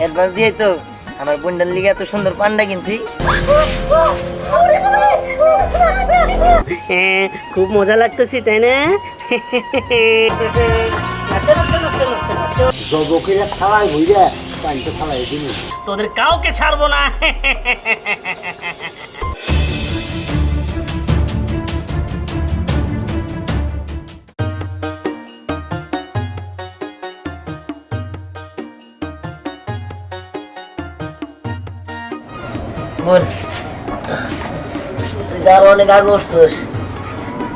Advance দিয়ে তো আমার বোনটার লিগে এত সুন্দর পান্ডা কিনছি। খুব মজা লাগতেছি তাই না? তোদের কাউকে ছাড়বো না। বোন তুই তো আরো অনেক আগে উঠছিস,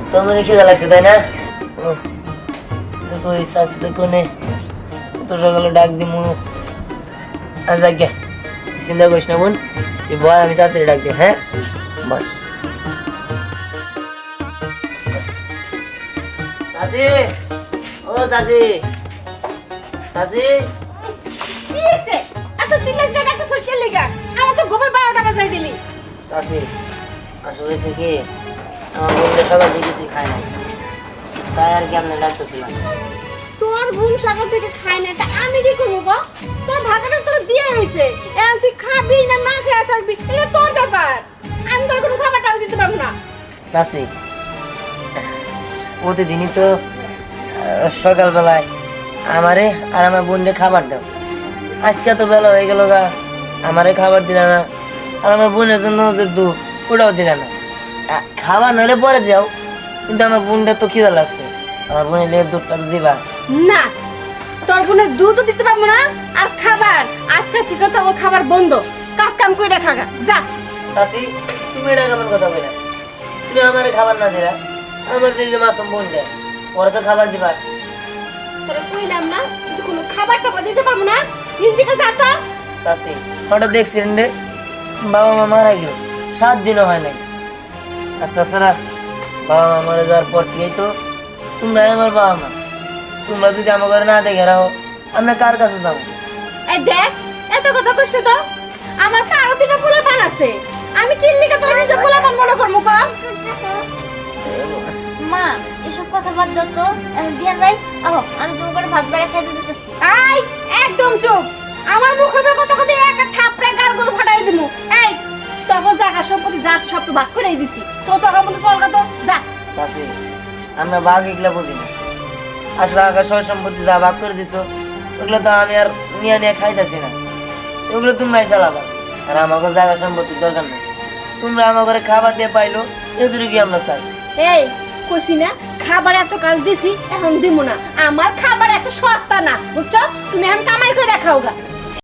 তো মনে খিদা লাগছে তাই না? ওই চাষি তো কোনে তো সকালে ডাক দিমু। আচ্ছা গে চিন্তা করিস না বোন, তুই বয় আমি চাষিরে ডাক দিই। হ্যাঁ বয়। চাচি, ও চাচি, চাচি কি হইছে? এত চিল্লাইছ কেন? এত সরকার লাগা আমার তো গোবর 12 টাকা যাই দিলি। চাচি আসলে হয়েছে কি, আমার বোনটা সকাল থেকে কিছু খায় নাই, তাই আর কি আপনি ডাকতেছিলাম। তোর বোন সকাল থেকে খায় না, তা আমি কি করব গো? তোর ভাগাটা তোর দিয়ে হইছে, এখন তুই খাবি না না খেয়ে থাকবি এটা তোর ব্যাপার। আমি তোর কোনো খাবারটাও দিতে পারবো না। চাচি প্রতিদিনই তো সকালবেলায় আমারে আর আমার বোনকে খাবার দাও, আজকে তো বেলা হয়ে গেল গা, আমারে খাবার দিলে না, আর আমার বোনের জন্য যে দুধ ওটাও দিলে না। খাবার নইলে পরে যাও, কিন্তু আমার বোনটা তো খিদা লাগছে, আমার বোনের লের দুধটা তো দিবা না, তোর বোনের দুধও দিতে পারবো না, আর খাবার আজকে থেকে তো খাবার বন্ধ। কাজ কাম কইরা খাগা যা। চাচি তুমি এটা কেমন কথা বলে? তুমি আমারে খাবার না দিলা, আমার যে মাসুম বোনটা ওরা তো খাবার দিবা। তোরে কইলাম না যে কোনো খাবার টাবার দিতে পারবো না, হিন্দিকে যা তো। চাচি হঠাৎ দেখছিলেন রে, বাবা মা মারা গেল 7 দিনও হয় নাই, আর তাছাড়া বাবা মা মারা যাওয়ার পর থেকেই তো তোমরাই আমার বাবা মা। তোমরা যদি আমার ঘরে না দেখে রাখো আমরা কার কাছে যাবো? এই দেখ এত কথা কষ্ট তো, আমার তো আরো 2টা পোলাপান আছে, আমি কিল্লিকে তোর নিজে পোলাপান মনে করবো ক? মা এসব কথা বাদ দাও তো। দিয়ান ভাই আহো, আমি তোমাকে ভাত বেড়ে খেতে দিতেছি। আই একদম চুপ, আমার মুখের উপর কথা কথা এক থাপড়ে গালগুলো ফাটাই দিমু। এই তখন জায়গা সম্পত্তি যা আছে সব তো ভাগ করেই দিছি, তো তখন মতো চলগা তো যা। চাচি আমরা ভাগ এগুলা বুঝি না, আসলে আকাশ সয় সম্পত্তি যা ভাগ করে দিছো ওগুলো তো আমি আর নিয়ে নিয়ে খাইতেছি না, ওগুলো তোমরাই চালাবা, আর আমাকে জায়গা সম্পত্তির দরকার নেই। তোমরা আমার ঘরে খাবার দিয়ে পাইলো এদের কি আমরা চাই? এই কইছি না খাবার এত কাল দিছি, এখন দিমু না। আমার খাবার এত সস্তা না বুঝছো, তুমি এখন কামাই করে খাও গা।